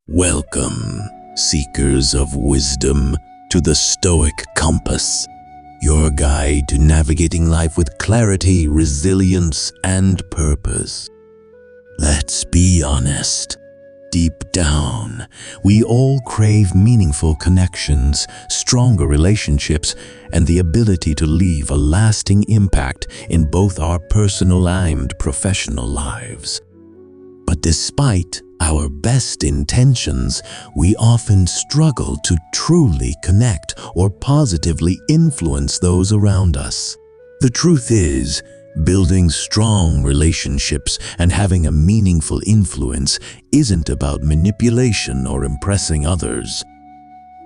Welcome, seekers of wisdom, to the Stoic Compass, your guide to navigating life with clarity, resilience, and purpose. Let's be honest. Deep down, we all crave meaningful connections, stronger relationships, and the ability to leave a lasting impact in both our personal and professional lives. But despite our best intentions, we often struggle to truly connect or positively influence those around us. The truth is, building strong relationships and having a meaningful influence isn't about manipulation or impressing others.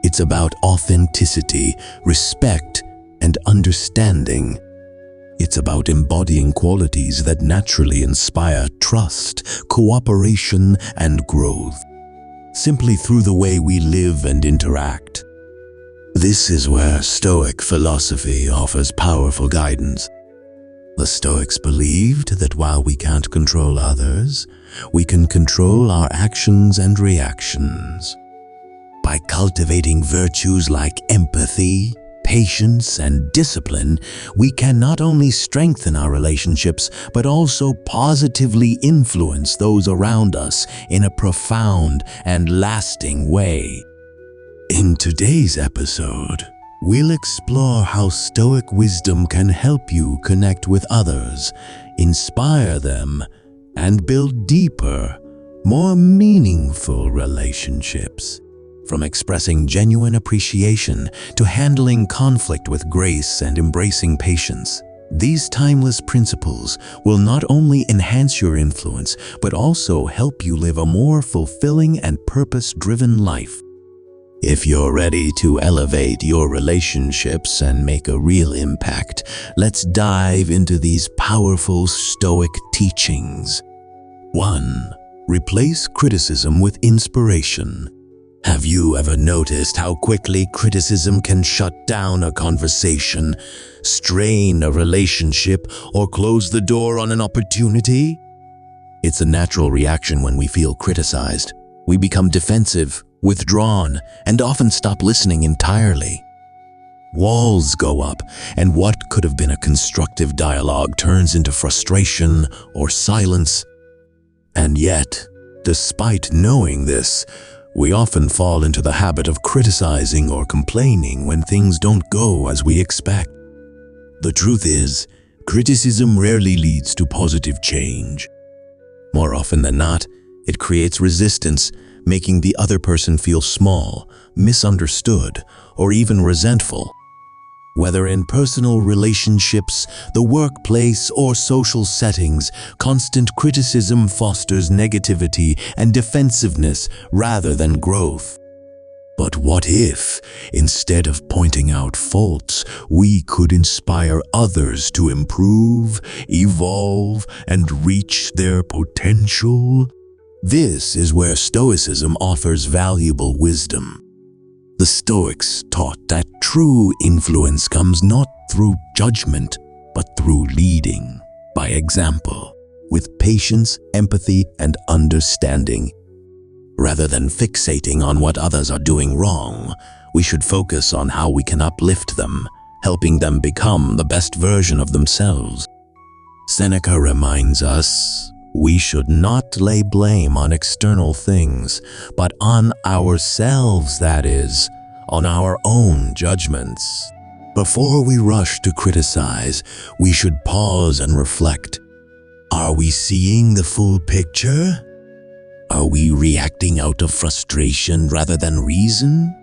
It's about authenticity, respect, and understanding. It's about embodying qualities that naturally inspire trust, cooperation, and growth, simply through the way we live and interact. This is where Stoic philosophy offers powerful guidance. The Stoics believed that while we can't control others, we can control our actions and reactions. By cultivating virtues like empathy, patience, and discipline, we can not only strengthen our relationships, but also positively influence those around us in a profound and lasting way. In today's episode, we'll explore how Stoic wisdom can help you connect with others, inspire them, and build deeper, more meaningful relationships. From expressing genuine appreciation to handling conflict with grace and embracing patience, these timeless principles will not only enhance your influence, but also help you live a more fulfilling and purpose-driven life. If you're ready to elevate your relationships and make a real impact, let's dive into these powerful Stoic teachings. 1. Replace criticism with inspiration. Have you ever noticed how quickly criticism can shut down a conversation, strain a relationship, or close the door on an opportunity? It's a natural reaction when we feel criticized. We become defensive, withdrawn, and often stop listening entirely. Walls go up, and what could have been a constructive dialogue turns into frustration or silence. And yet, despite knowing this, we often fall into the habit of criticizing or complaining when things don't go as we expect. The truth is, criticism rarely leads to positive change. More often than not, it creates resistance, making the other person feel small, misunderstood, or even resentful. Whether in personal relationships, the workplace, or social settings, constant criticism fosters negativity and defensiveness rather than growth. But what if, instead of pointing out faults, we could inspire others to improve, evolve, and reach their potential? This is where Stoicism offers valuable wisdom. The Stoics taught that true influence comes not through judgment, but through leading by example, with patience, empathy, and understanding. Rather than fixating on what others are doing wrong, we should focus on how we can uplift them, helping them become the best version of themselves. Seneca reminds us, we should not lay blame on external things, but on ourselves, that is, on our own judgments. Before we rush to criticize, we should pause and reflect. Are we seeing the full picture? Are we reacting out of frustration rather than reason?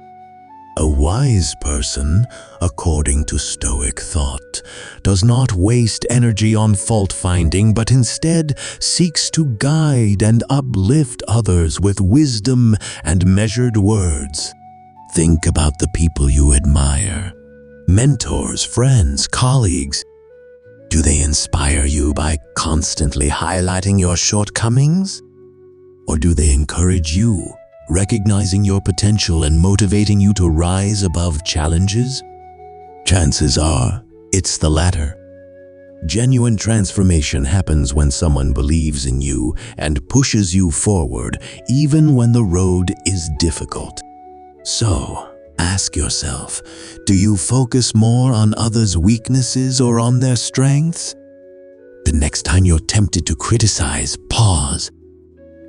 A wise person, according to Stoic thought, does not waste energy on fault-finding, but instead seeks to guide and uplift others with wisdom and measured words. Think about the people you admire. Mentors, friends, colleagues. Do they inspire you by constantly highlighting your shortcomings? Or do they encourage you, recognizing your potential and motivating you to rise above challenges? Chances are, it's the latter. Genuine transformation happens when someone believes in you and pushes you forward, even when the road is difficult. So, ask yourself, do you focus more on others' weaknesses or on their strengths? The next time you're tempted to criticize, pause.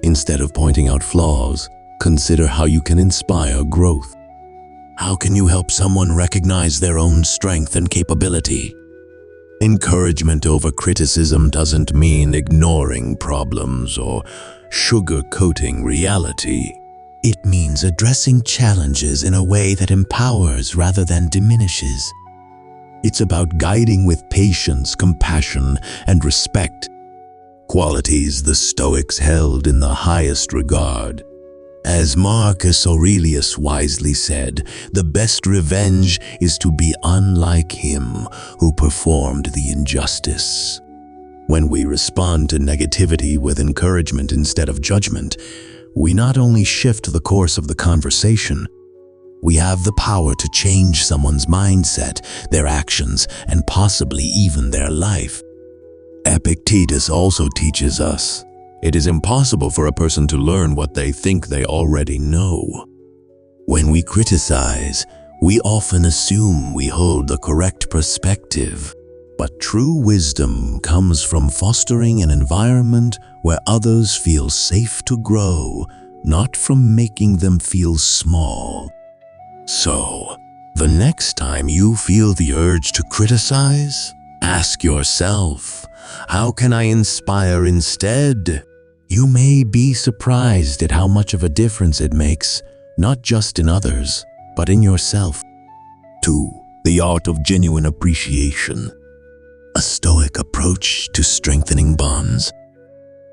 Instead of pointing out flaws, consider how you can inspire growth. How can you help someone recognize their own strength and capability? Encouragement over criticism doesn't mean ignoring problems or sugarcoating reality. It means addressing challenges in a way that empowers rather than diminishes. It's about guiding with patience, compassion, and respect, qualities the Stoics held in the highest regard. As Marcus Aurelius wisely said, the best revenge is to be unlike him who performed the injustice. When we respond to negativity with encouragement instead of judgment, we not only shift the course of the conversation, we have the power to change someone's mindset, their actions, and possibly even their life. Epictetus also teaches us, it is impossible for a person to learn what they think they already know. When we criticize, we often assume we hold the correct perspective. But true wisdom comes from fostering an environment where others feel safe to grow, not from making them feel small. So, the next time you feel the urge to criticize, ask yourself, how can I inspire instead? You may be surprised at how much of a difference it makes, not just in others, but in yourself. 2. The art of genuine appreciation. A Stoic approach to strengthening bonds.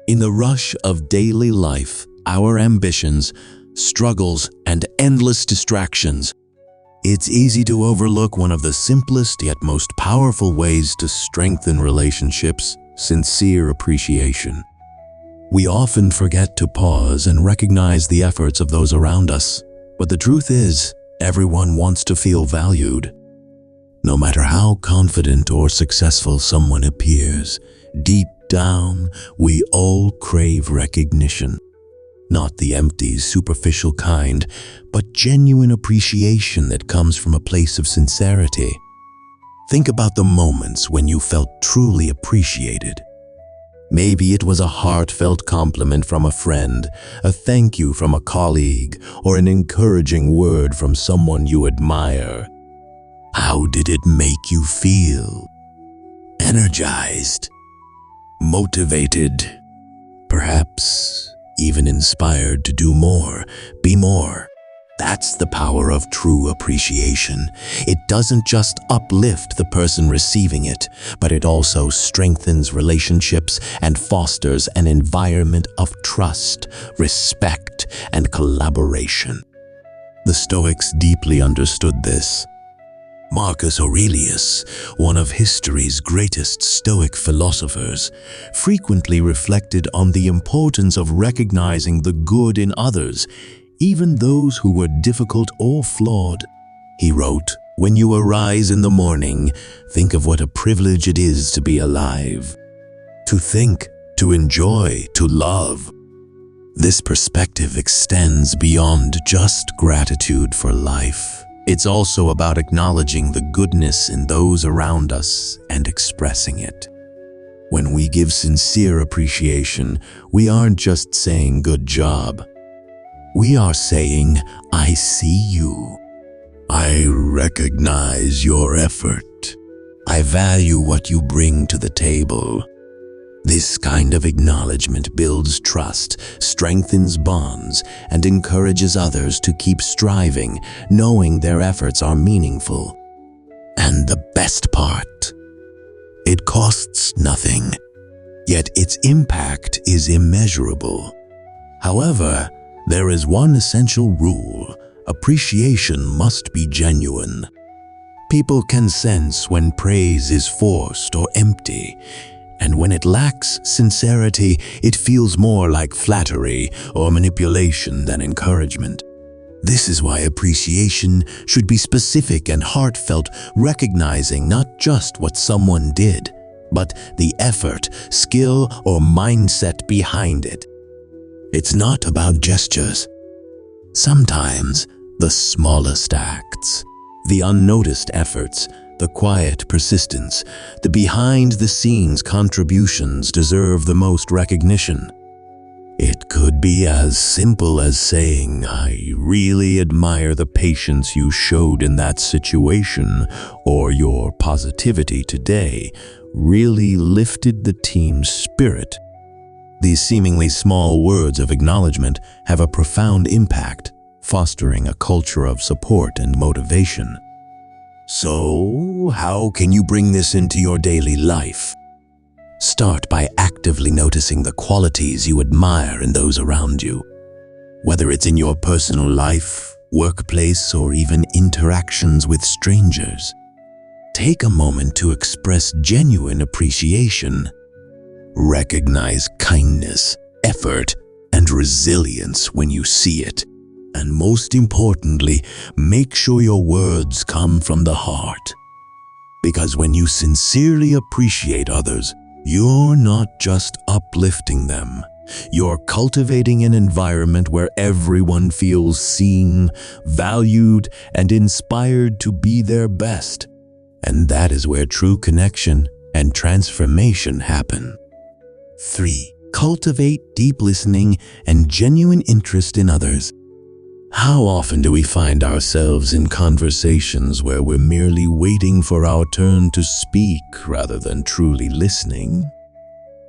In the rush of daily life, our ambitions, struggles, and endless distractions, it's easy to overlook one of the simplest yet most powerful ways to strengthen relationships: sincere appreciation. We often forget to pause and recognize the efforts of those around us, but the truth is, everyone wants to feel valued. No matter how confident or successful someone appears, deep down, we all crave recognition. Not the empty, superficial kind, but genuine appreciation that comes from a place of sincerity. Think about the moments when you felt truly appreciated. Maybe it was a heartfelt compliment from a friend, a thank you from a colleague, or an encouraging word from someone you admire. How did it make you feel? Energized? Motivated? Perhaps even inspired to do more, be more? That's the power of true appreciation. It doesn't just uplift the person receiving it, but it also strengthens relationships and fosters an environment of trust, respect, and collaboration. The Stoics deeply understood this. Marcus Aurelius, one of history's greatest Stoic philosophers, frequently reflected on the importance of recognizing the good in others, even those who were difficult or flawed. He wrote, "When you arise in the morning, think of what a privilege it is to be alive. To think, to enjoy, to love." This perspective extends beyond just gratitude for life. It's also about acknowledging the goodness in those around us and expressing it. When we give sincere appreciation, we aren't just saying "good job." We are saying, "I see you. I recognize your effort. I value what you bring to the table." This kind of acknowledgement builds trust, strengthens bonds, and encourages others to keep striving, knowing their efforts are meaningful. And the best part, it costs nothing, yet its impact is immeasurable. However, there is one essential rule: appreciation must be genuine. People can sense when praise is forced or empty, and when it lacks sincerity, it feels more like flattery or manipulation than encouragement. This is why appreciation should be specific and heartfelt, recognizing not just what someone did, but the effort, skill, or mindset behind it. It's not about gestures. Sometimes, the smallest acts, the unnoticed efforts, the quiet persistence, the behind-the-scenes contributions deserve the most recognition. It could be as simple as saying, "I really admire the patience you showed in that situation," or "Your positivity today really lifted the team's spirit." These seemingly small words of acknowledgement have a profound impact, fostering a culture of support and motivation. So, how can you bring this into your daily life? Start by actively noticing the qualities you admire in those around you. Whether it's in your personal life, workplace, or even interactions with strangers, take a moment to express genuine appreciation. Recognize kindness, effort, and resilience when you see it. And most importantly, make sure your words come from the heart. Because when you sincerely appreciate others, you're not just uplifting them. You're cultivating an environment where everyone feels seen, valued, and inspired to be their best. And that is where true connection and transformation happen. 3. Cultivate deep listening and genuine interest in others. How often do we find ourselves in conversations where we're merely waiting for our turn to speak rather than truly listening?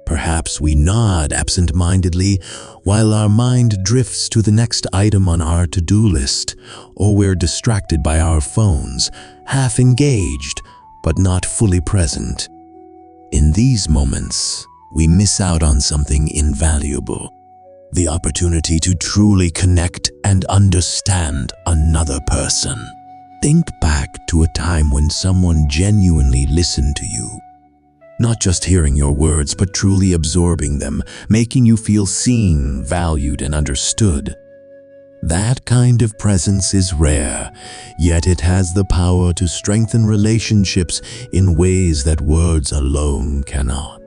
Perhaps we nod absent-mindedly while our mind drifts to the next item on our to-do list, or we're distracted by our phones, half engaged but not fully present. In these moments, we miss out on something invaluable. The opportunity to truly connect and understand another person. Think back to a time when someone genuinely listened to you. Not just hearing your words, but truly absorbing them, making you feel seen, valued, and understood. That kind of presence is rare, yet it has the power to strengthen relationships in ways that words alone cannot.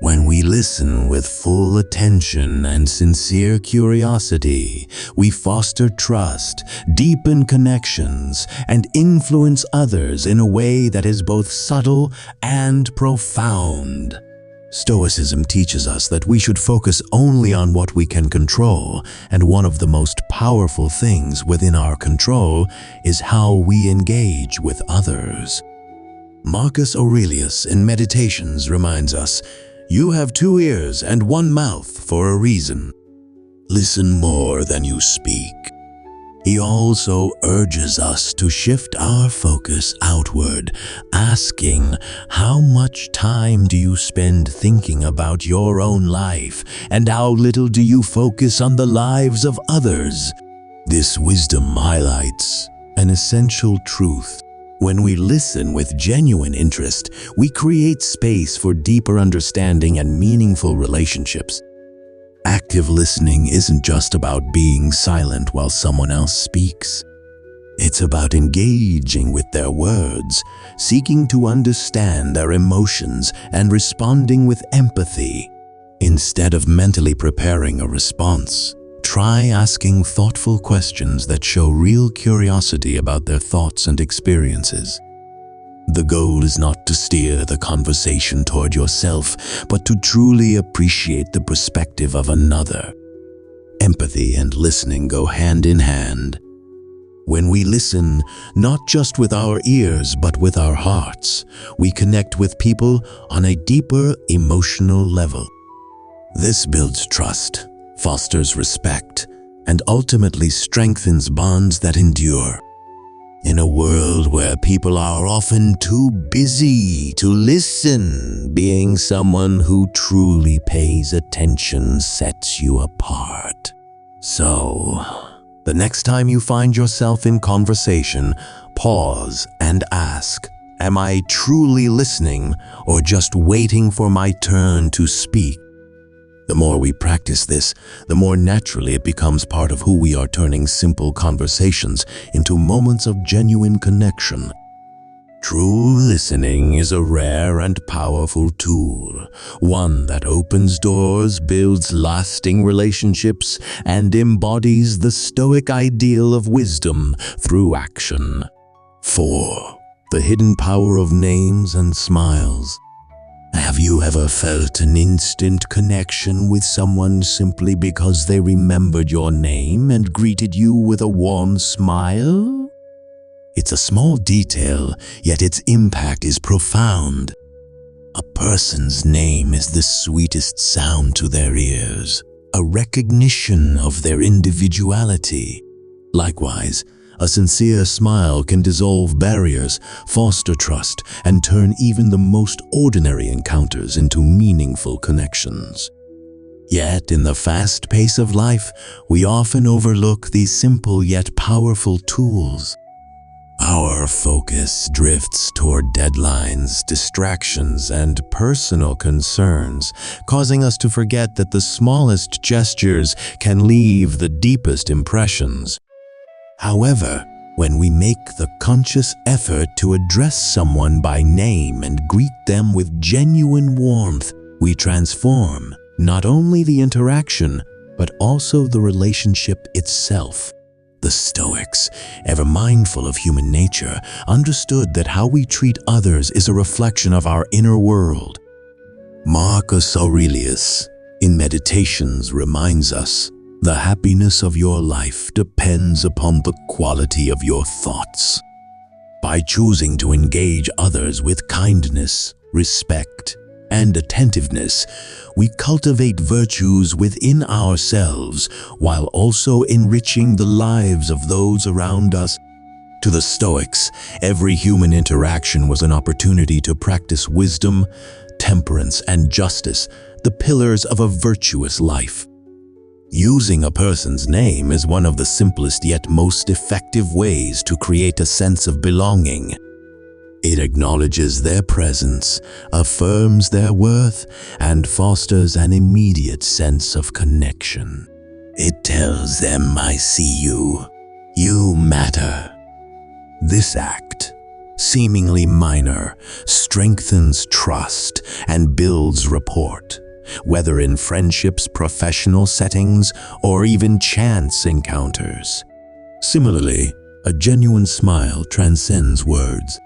When we listen with full attention and sincere curiosity, we foster trust, deepen connections, and influence others in a way that is both subtle and profound. Stoicism teaches us that we should focus only on what we can control, and one of the most powerful things within our control is how we engage with others. Marcus Aurelius in Meditations reminds us, "You have 2 ears and 1 mouth for a reason. Listen more than you speak." He also urges us to shift our focus outward, asking, how much time do you spend thinking about your own life, and how little do you focus on the lives of others? This wisdom highlights an essential truth. When we listen with genuine interest, we create space for deeper understanding and meaningful relationships. Active listening isn't just about being silent while someone else speaks. It's about engaging with their words, seeking to understand their emotions, and responding with empathy. Instead of mentally preparing a response, try asking thoughtful questions that show real curiosity about their thoughts and experiences. The goal is not to steer the conversation toward yourself, but to truly appreciate the perspective of another. Empathy and listening go hand in hand. When we listen, not just with our ears, but with our hearts, we connect with people on a deeper emotional level. This builds trust, fosters respect, and ultimately strengthens bonds that endure. In a world where people are often too busy to listen, being someone who truly pays attention sets you apart. So, the next time you find yourself in conversation, pause and ask, am I truly listening or just waiting for my turn to speak? The more we practice this, the more naturally it becomes part of who we are, turning simple conversations into moments of genuine connection. True listening is a rare and powerful tool, one that opens doors, builds lasting relationships, and embodies the Stoic ideal of wisdom through action. 4. The hidden power of names and smiles. Have you ever felt an instant connection with someone simply because they remembered your name and greeted you with a warm smile? It's a small detail, yet its impact is profound. A person's name is the sweetest sound to their ears, a recognition of their individuality. Likewise, a sincere smile can dissolve barriers, foster trust, and turn even the most ordinary encounters into meaningful connections. Yet, in the fast pace of life, we often overlook these simple yet powerful tools. Our focus drifts toward deadlines, distractions, and personal concerns, causing us to forget that the smallest gestures can leave the deepest impressions. However, when we make the conscious effort to address someone by name and greet them with genuine warmth, we transform not only the interaction, but also the relationship itself. The Stoics, ever mindful of human nature, understood that how we treat others is a reflection of our inner world. Marcus Aurelius, in Meditations, reminds us, "The happiness of your life depends upon the quality of your thoughts." By choosing to engage others with kindness, respect, and attentiveness, we cultivate virtues within ourselves while also enriching the lives of those around us. To the Stoics, every human interaction was an opportunity to practice wisdom, temperance, and justice, the pillars of a virtuous life. Using a person's name is one of the simplest yet most effective ways to create a sense of belonging. It acknowledges their presence, affirms their worth, and fosters an immediate sense of connection. It tells them, "I see you. You matter." This act, seemingly minor, strengthens trust and builds rapport, whether in friendships, professional settings, or even chance encounters. Similarly, a genuine smile transcends words.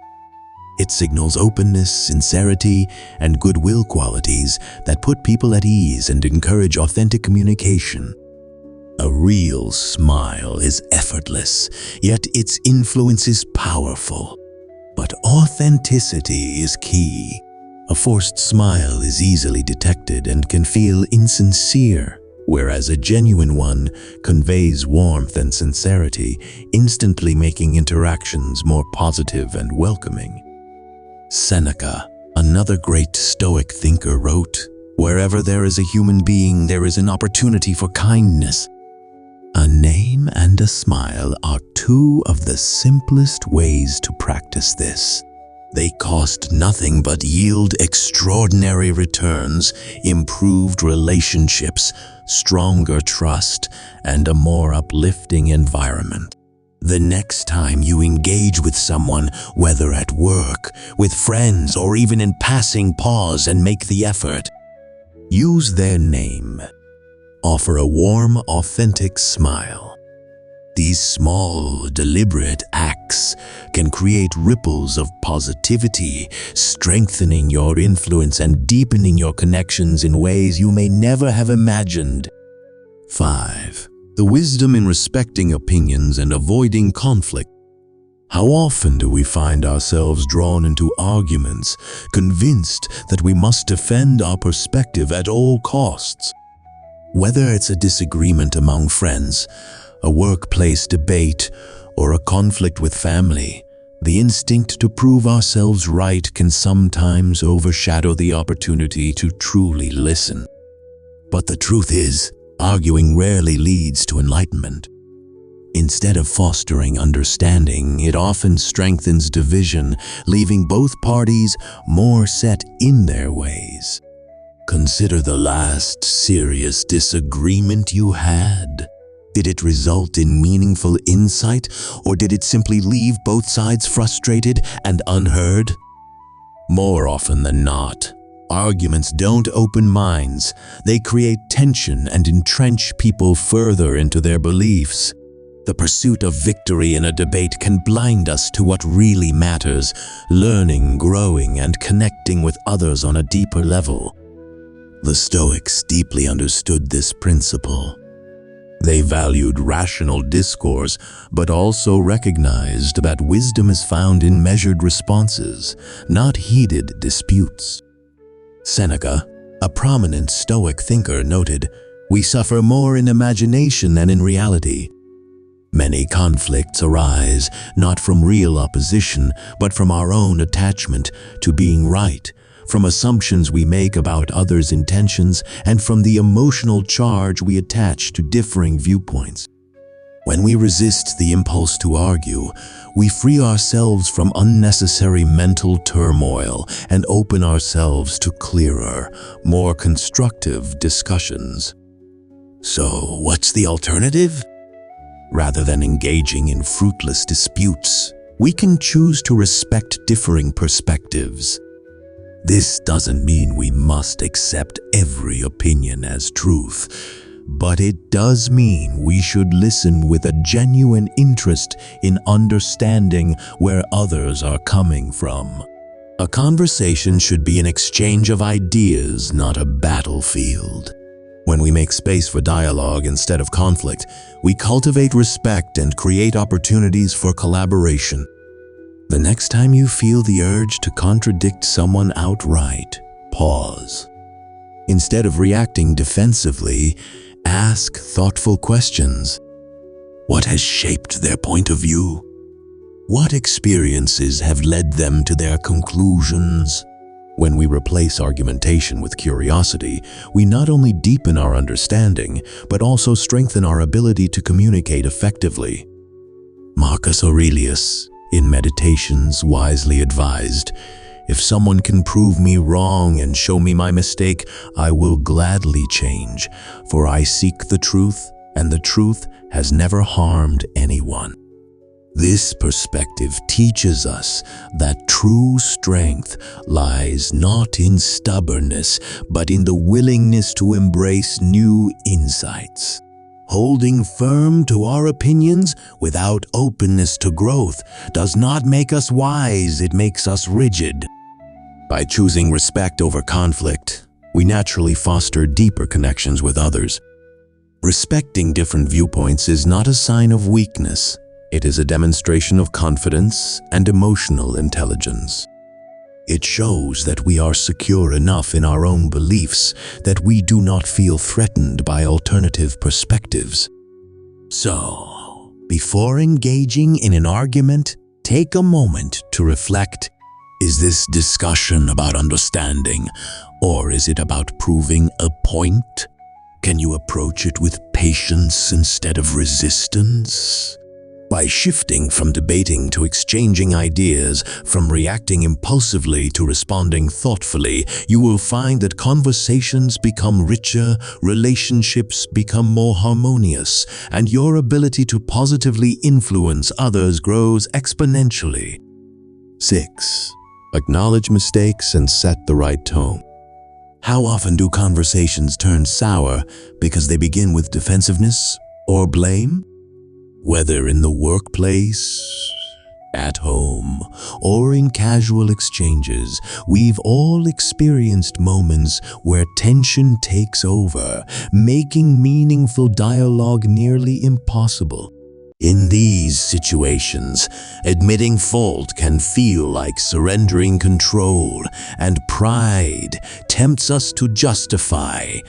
It signals openness, sincerity, and goodwill qualities that put people at ease and encourage authentic communication. A real smile is effortless, yet its influence is powerful. But authenticity is key. A forced smile is easily detected and can feel insincere, whereas a genuine one conveys warmth and sincerity, instantly making interactions more positive and welcoming. Seneca, another great Stoic thinker, wrote, "Wherever there is a human being, there is an opportunity for kindness." A name and a smile are two of the simplest ways to practice this. They cost nothing but yield extraordinary returns, improved relationships, stronger trust, and a more uplifting environment. The next time you engage with someone, whether at work, with friends, or even in passing, pause and make the effort. Use their name. Offer a warm, authentic smile. These small, deliberate acts can create ripples of positivity, strengthening your influence and deepening your connections in ways you may never have imagined. 5. The wisdom in respecting opinions and avoiding conflict. How often do we find ourselves drawn into arguments, convinced that we must defend our perspective at all costs? Whether it's a disagreement among friends, a workplace debate, or a conflict with family, the instinct to prove ourselves right can sometimes overshadow the opportunity to truly listen. But the truth is, arguing rarely leads to enlightenment. Instead of fostering understanding, it often strengthens division, leaving both parties more set in their ways. Consider the last serious disagreement you had. Did it result in meaningful insight, or did it simply leave both sides frustrated and unheard? More often than not, arguments don't open minds. They create tension and entrench people further into their beliefs. The pursuit of victory in a debate can blind us to what really matters: learning, growing, and connecting with others on a deeper level. The Stoics deeply understood this principle. They valued rational discourse, but also recognized that wisdom is found in measured responses, not heated disputes. Seneca, a prominent Stoic thinker, noted, "We suffer more in imagination than in reality." Many conflicts arise not from real opposition, but from our own attachment to being right, from assumptions we make about others' intentions, and from the emotional charge we attach to differing viewpoints. When we resist the impulse to argue, we free ourselves from unnecessary mental turmoil and open ourselves to clearer, more constructive discussions. So, what's the alternative? Rather than engaging in fruitless disputes, we can choose to respect differing perspectives. This doesn't mean we must accept every opinion as truth, but it does mean we should listen with a genuine interest in understanding where others are coming from. A conversation should be an exchange of ideas, not a battlefield. When we make space for dialogue instead of conflict, we cultivate respect and create opportunities for collaboration. The next time you feel the urge to contradict someone outright, pause. Instead of reacting defensively, ask thoughtful questions. What has shaped their point of view? What experiences have led them to their conclusions? When we replace argumentation with curiosity, we not only deepen our understanding, but also strengthen our ability to communicate effectively. Marcus Aurelius, in Meditations, wisely advised, "If someone can prove me wrong and show me my mistake, I will gladly change, for I seek the truth, and the truth has never harmed anyone." This perspective teaches us that true strength lies not in stubbornness, but in the willingness to embrace new insights. Holding firm to our opinions without openness to growth does not make us wise, it makes us rigid. By choosing respect over conflict, we naturally foster deeper connections with others. Respecting different viewpoints is not a sign of weakness. It is a demonstration of confidence and emotional intelligence. It shows that we are secure enough in our own beliefs that we do not feel threatened by alternative perspectives. So, before engaging in an argument, take a moment to reflect. Is this discussion about understanding, or is it about proving a point? Can you approach it with patience instead of resistance? By shifting from debating to exchanging ideas, from reacting impulsively to responding thoughtfully, you will find that conversations become richer, relationships become more harmonious, and your ability to positively influence others grows exponentially. 6. Acknowledge mistakes and set the right tone. How often do conversations turn sour because they begin with defensiveness or blame? Whether in the workplace, at home, or in casual exchanges, we've all experienced moments where tension takes over, making meaningful dialogue nearly impossible. In these situations, admitting fault can feel like surrendering control, and pride tempts us to justify,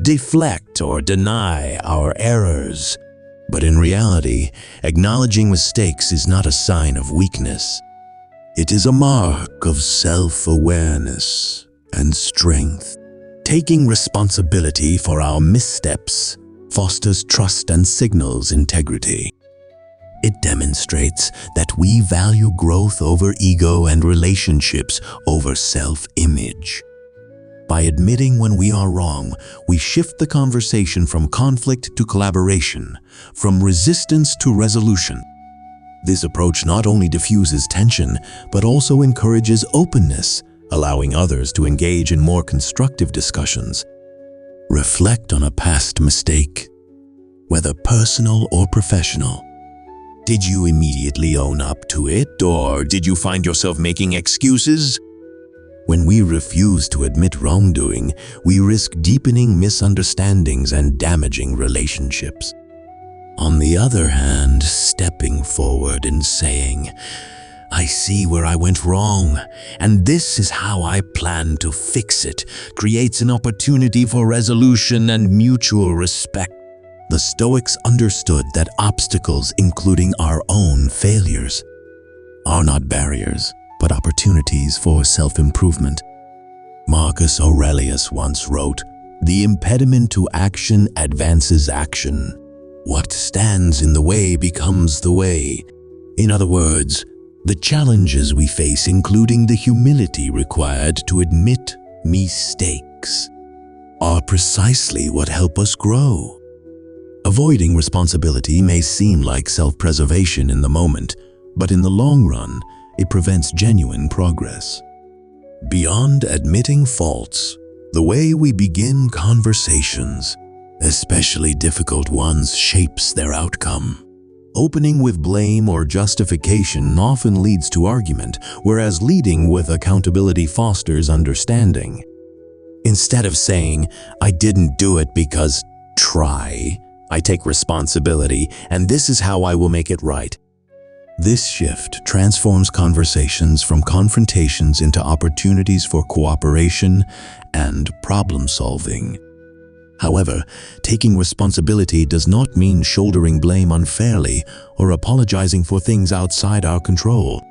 deflect, or deny our errors. But in reality, acknowledging mistakes is not a sign of weakness. It is a mark of self-awareness and strength. Taking responsibility for our missteps fosters trust and signals integrity. It demonstrates that we value growth over ego and relationships over self-image. By admitting when we are wrong, we shift the conversation from conflict to collaboration, from resistance to resolution. This approach not only diffuses tension, but also encourages openness, allowing others to engage in more constructive discussions. Reflect on a past mistake, whether personal or professional. Did you immediately own up to it, or did you find yourself making excuses? When we refuse to admit wrongdoing, we risk deepening misunderstandings and damaging relationships. On the other hand, stepping forward and saying, "I see where I went wrong, and this is how I plan to fix it," creates an opportunity for resolution and mutual respect. The Stoics understood that obstacles, including our own failures, are not barriers, but opportunities for self-improvement. Marcus Aurelius once wrote, "The impediment to action advances action. What stands in the way becomes the way." In other words, the challenges we face, including the humility required to admit mistakes, are precisely what help us grow. Avoiding responsibility may seem like self-preservation in the moment, but in the long run, it prevents genuine progress. Beyond admitting faults, the way we begin conversations, especially difficult ones, shapes their outcome. Opening with blame or justification often leads to argument, whereas leading with accountability fosters understanding. Instead of saying, "I didn't do it because try," I take responsibility, and this is how I will make it right. This shift transforms conversations from confrontations into opportunities for cooperation and problem solving. However, taking responsibility does not mean shouldering blame unfairly or apologizing for things outside our control.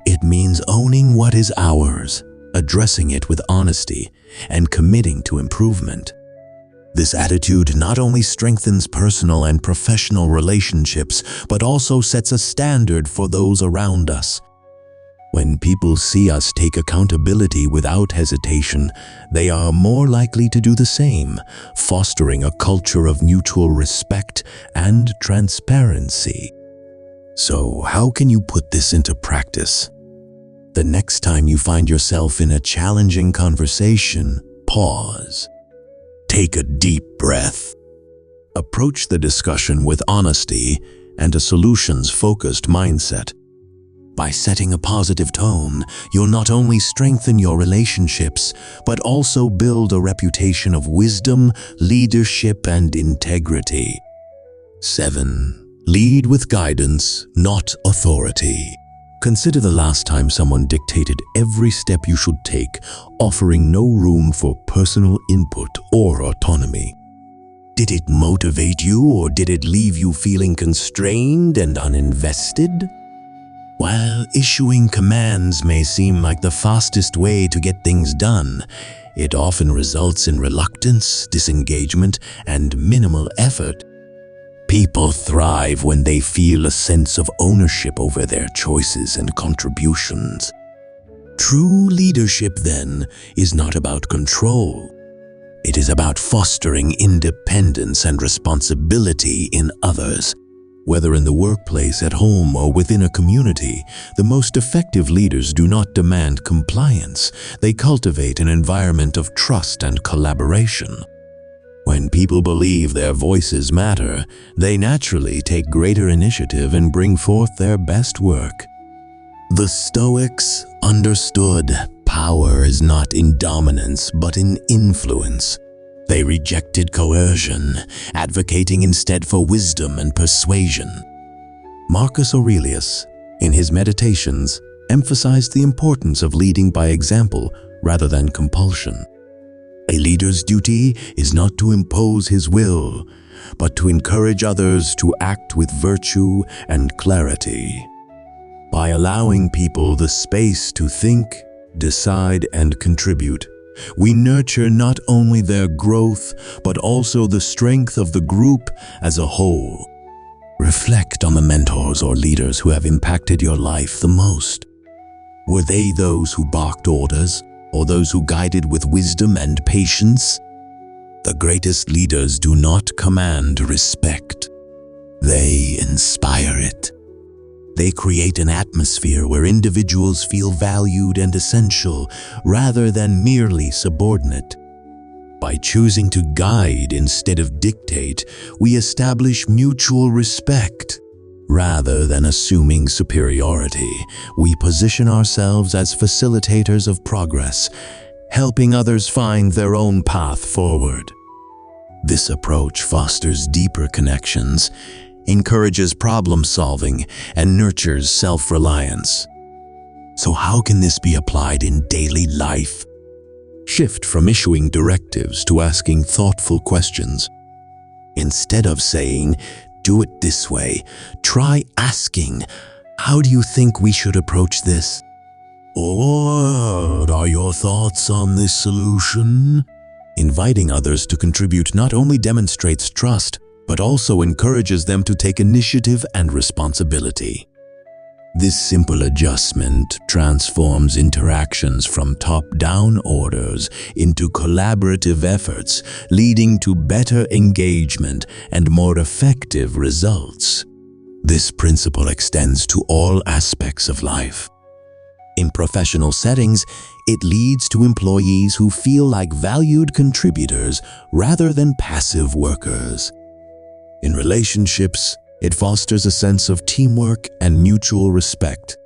It means owning what is ours, addressing it with honesty, and committing to improvement. This attitude not only strengthens personal and professional relationships, but also sets a standard for those around us. When people see us take accountability without hesitation, they are more likely to do the same, fostering a culture of mutual respect and transparency. So, how can you put this into practice? The next time you find yourself in a challenging conversation, pause. Take a deep breath. Approach the discussion with honesty and a solutions-focused mindset. By setting a positive tone, you'll not only strengthen your relationships, but also build a reputation of wisdom, leadership, and integrity. 7. Lead with guidance, not authority. Consider the last time someone dictated every step you should take, offering no room for personal input or autonomy. Did it motivate you, or did it leave you feeling constrained and uninvested? While issuing commands may seem like the fastest way to get things done, it often results in reluctance, disengagement, and minimal effort. People thrive when they feel a sense of ownership over their choices and contributions. True leadership, then, is not about control. It is about fostering independence and responsibility in others. Whether in the workplace, at home, or within a community, the most effective leaders do not demand compliance. They cultivate an environment of trust and collaboration. When people believe their voices matter, they naturally take greater initiative and bring forth their best work. The Stoics understood power is not in dominance but in influence. They rejected coercion, advocating instead for wisdom and persuasion. Marcus Aurelius, in his Meditations, emphasized the importance of leading by example rather than compulsion. A leader's duty is not to impose his will, but to encourage others to act with virtue and clarity. By allowing people the space to think, decide, and contribute, we nurture not only their growth, but also the strength of the group as a whole. Reflect on the mentors or leaders who have impacted your life the most. Were they those who barked orders, or those who guided with wisdom and patience? The greatest leaders do not command respect. They inspire it. They create an atmosphere where individuals feel valued and essential rather than merely subordinate. By choosing to guide instead of dictate, we establish mutual respect. Rather than assuming superiority, we position ourselves as facilitators of progress, helping others find their own path forward. This approach fosters deeper connections, encourages problem-solving, and nurtures self-reliance. So how can this be applied in daily life? Shift from issuing directives to asking thoughtful questions. Instead of saying, "Do it this way," try asking, "How do you think we should approach this?" Or, "What are your thoughts on this solution?" Inviting others to contribute not only demonstrates trust, but also encourages them to take initiative and responsibility. This simple adjustment transforms interactions from top-down orders into collaborative efforts, leading to better engagement and more effective results. This principle extends to all aspects of life. In professional settings, it leads to employees who feel like valued contributors rather than passive workers. In relationships, it fosters a sense of teamwork and mutual respect.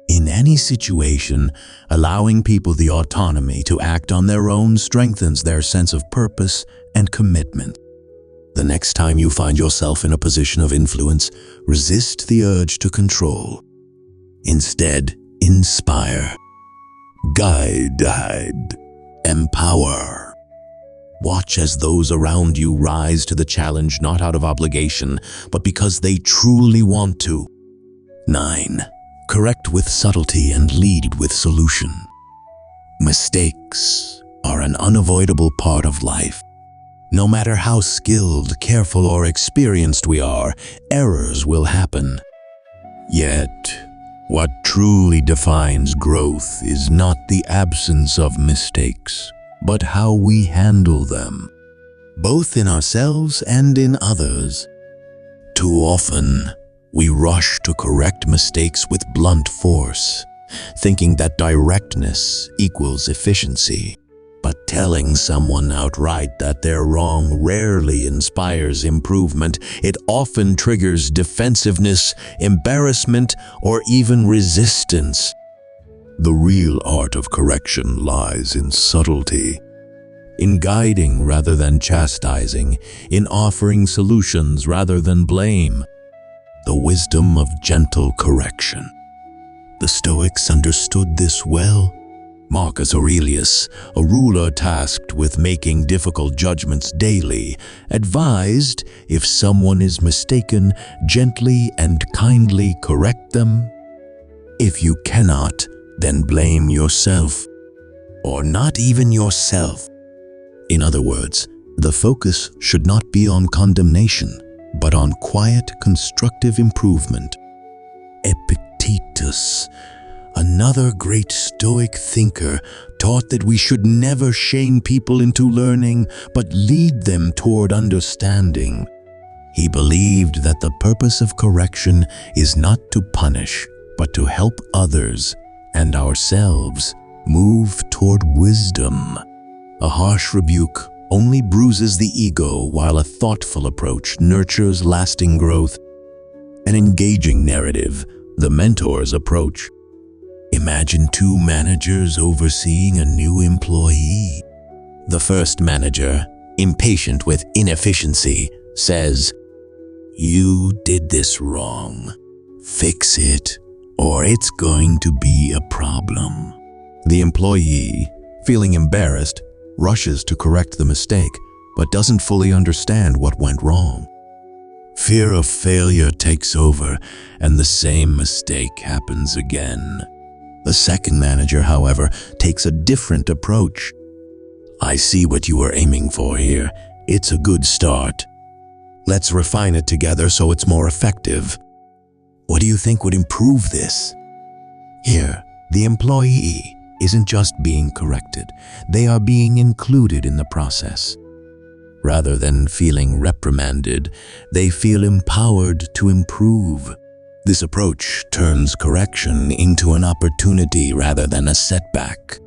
In any situation, allowing people the autonomy to act on their own strengthens their sense of purpose and commitment. The next time you find yourself in a position of influence, resist the urge to control. Instead, inspire, guide, empower. Watch as those around you rise to the challenge not out of obligation, but because they truly want to. 9. Correct with subtlety and lead with solution. Mistakes are an unavoidable part of life. No matter how skilled, careful, or experienced we are, errors will happen. Yet, what truly defines growth is not the absence of mistakes, but how we handle them, both in ourselves and in others. Too often, we rush to correct mistakes with blunt force, thinking that directness equals efficiency. But telling someone outright that they're wrong rarely inspires improvement. It often triggers defensiveness, embarrassment, or even resistance. The real art of correction lies in subtlety, in guiding rather than chastising, in offering solutions rather than blame. The wisdom of gentle correction. The Stoics understood this well. Marcus Aurelius, a ruler tasked with making difficult judgments daily, advised, if someone is mistaken, gently and kindly correct them. If you cannot, then blame yourself, or not even yourself. In other words, the focus should not be on condemnation, but on quiet, constructive improvement. Epictetus, another great Stoic thinker, taught that we should never shame people into learning, but lead them toward understanding. He believed that the purpose of correction is not to punish, but to help others and ourselves move toward wisdom. A harsh rebuke only bruises the ego, while a thoughtful approach nurtures lasting growth. An engaging narrative, the mentor's approach. Imagine two managers overseeing a new employee. The first manager, impatient with inefficiency, says, "You did this wrong. Fix it, or it's going to be a problem." The employee, feeling embarrassed, rushes to correct the mistake, but doesn't fully understand what went wrong. Fear of failure takes over, and the same mistake happens again. The second manager, however, takes a different approach. "I see what you were aiming for here. It's a good start. Let's refine it together so it's more effective. What do you think would improve this?" Here, the employee, isn't just being corrected, they are being included in the process. Rather than feeling reprimanded, they feel empowered to improve. This approach turns correction into an opportunity rather than a setback,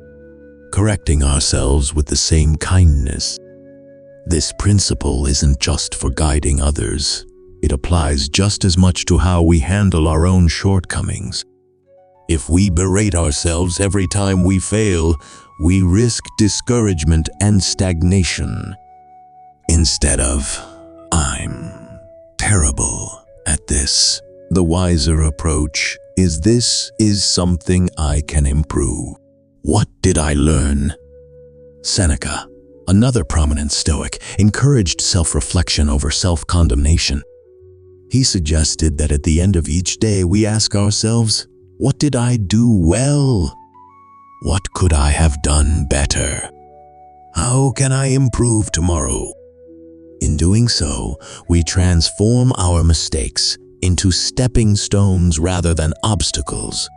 correcting ourselves with the same kindness. This principle isn't just for guiding others. It applies just as much to how we handle our own shortcomings. If we berate ourselves every time we fail, we risk discouragement and stagnation. Instead of, "I'm terrible at this," the wiser approach is, "This is something I can improve. What did I learn?" Seneca, another prominent Stoic, encouraged self-reflection over self-condemnation. He suggested that at the end of each day we ask ourselves, "What did I do well? What could I have done better? How can I improve tomorrow?" In doing so, we transform our mistakes into stepping stones rather than obstacles.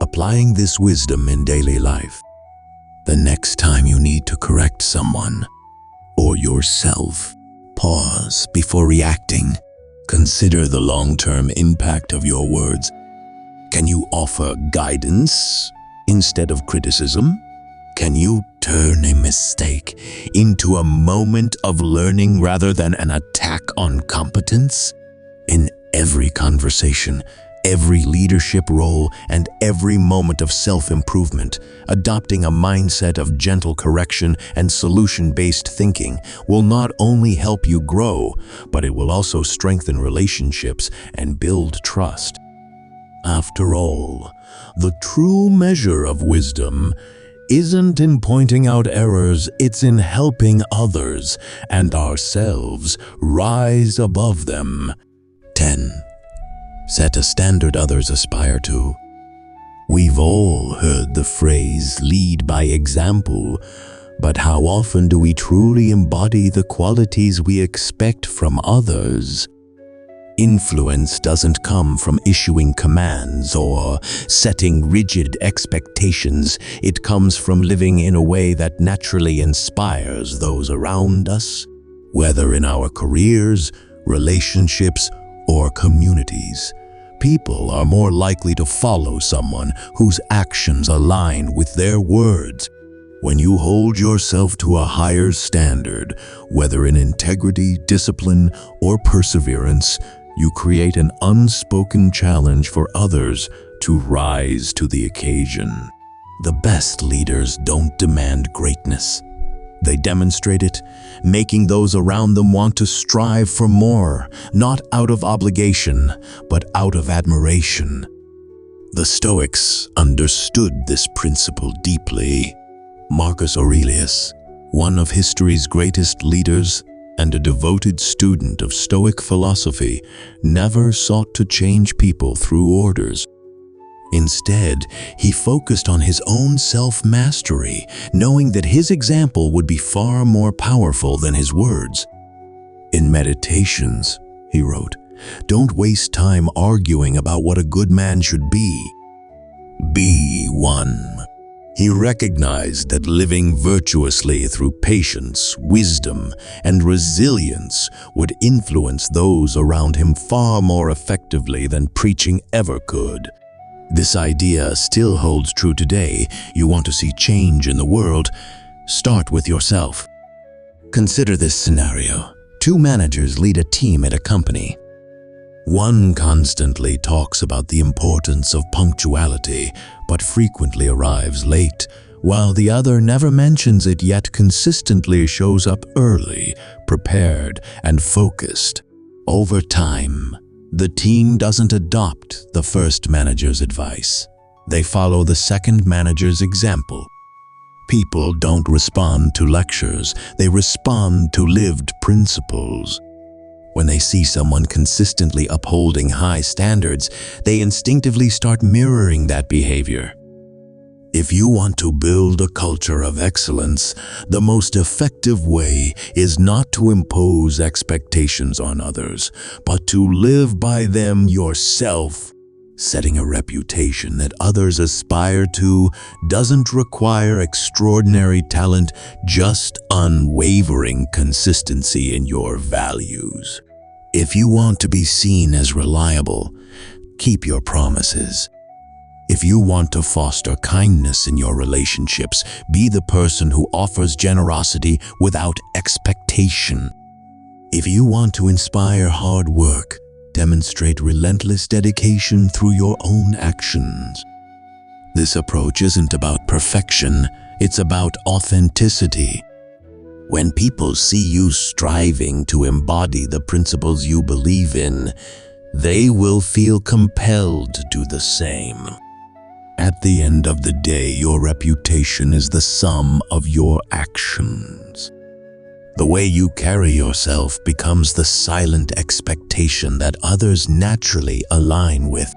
Applying this wisdom in daily life, the next time you need to correct someone or yourself, pause before reacting. Consider the long-term impact of your words. Can you offer guidance instead of criticism? Can you turn a mistake into a moment of learning rather than an attack on competence? In every conversation, every leadership role, and every moment of self-improvement, adopting a mindset of gentle correction and solution-based thinking will not only help you grow, but it will also strengthen relationships and build trust. After all, the true measure of wisdom isn't in pointing out errors, it's in helping others and ourselves rise above them. 10. Set a standard others aspire to. We've all heard the phrase, "lead by example," but how often do we truly embody the qualities we expect from others? Influence doesn't come from issuing commands or setting rigid expectations. It comes from living in a way that naturally inspires those around us, whether in our careers, relationships, or communities. People are more likely to follow someone whose actions align with their words. When you hold yourself to a higher standard, whether in integrity, discipline, or perseverance, you create an unspoken challenge for others to rise to the occasion. The best leaders don't demand greatness. They demonstrate it, making those around them want to strive for more, not out of obligation, but out of admiration. The Stoics understood this principle deeply. Marcus Aurelius, one of history's greatest leaders and a devoted student of Stoic philosophy, never sought to change people through orders. Instead, he focused on his own self-mastery, knowing that his example would be far more powerful than his words. In Meditations, he wrote, "Don't waste time arguing about what a good man should be. Be one." He recognized that living virtuously through patience, wisdom, and resilience would influence those around him far more effectively than preaching ever could. This idea still holds true today. You want to see change in the world? Start with yourself. Consider this scenario. Two managers lead a team at a company. One constantly talks about the importance of punctuality, but frequently arrives late, while the other never mentions it yet consistently shows up early, prepared, and focused. Over time, the team doesn't adopt the first manager's advice. They follow the second manager's example. People don't respond to lectures, they respond to lived principles. When they see someone consistently upholding high standards, they instinctively start mirroring that behavior. If you want to build a culture of excellence, the most effective way is not to impose expectations on others, but to live by them yourself. Setting a reputation that others aspire to doesn't require extraordinary talent, just unwavering consistency in your values. If you want to be seen as reliable, keep your promises. If you want to foster kindness in your relationships, be the person who offers generosity without expectation. If you want to inspire hard work, demonstrate relentless dedication through your own actions. This approach isn't about perfection, it's about authenticity. When people see you striving to embody the principles you believe in, they will feel compelled to do the same. At the end of the day, your reputation is the sum of your actions. The way you carry yourself becomes the silent expectation that others naturally align with.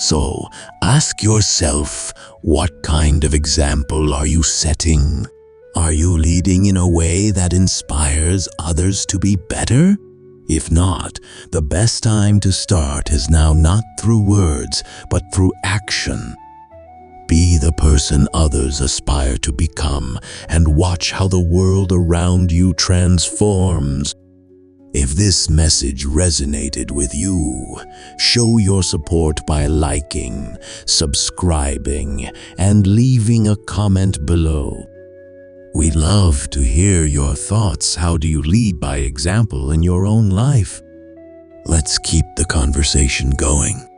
So, ask yourself, what kind of example are you setting? Are you leading in a way that inspires others to be better? If not, the best time to start is now, not through words, but through action. Be the person others aspire to become, and watch how the world around you transforms. If this message resonated with you, show your support by liking, subscribing, and leaving a comment below. We'd love to hear your thoughts. How do you lead by example in your own life? Let's keep the conversation going.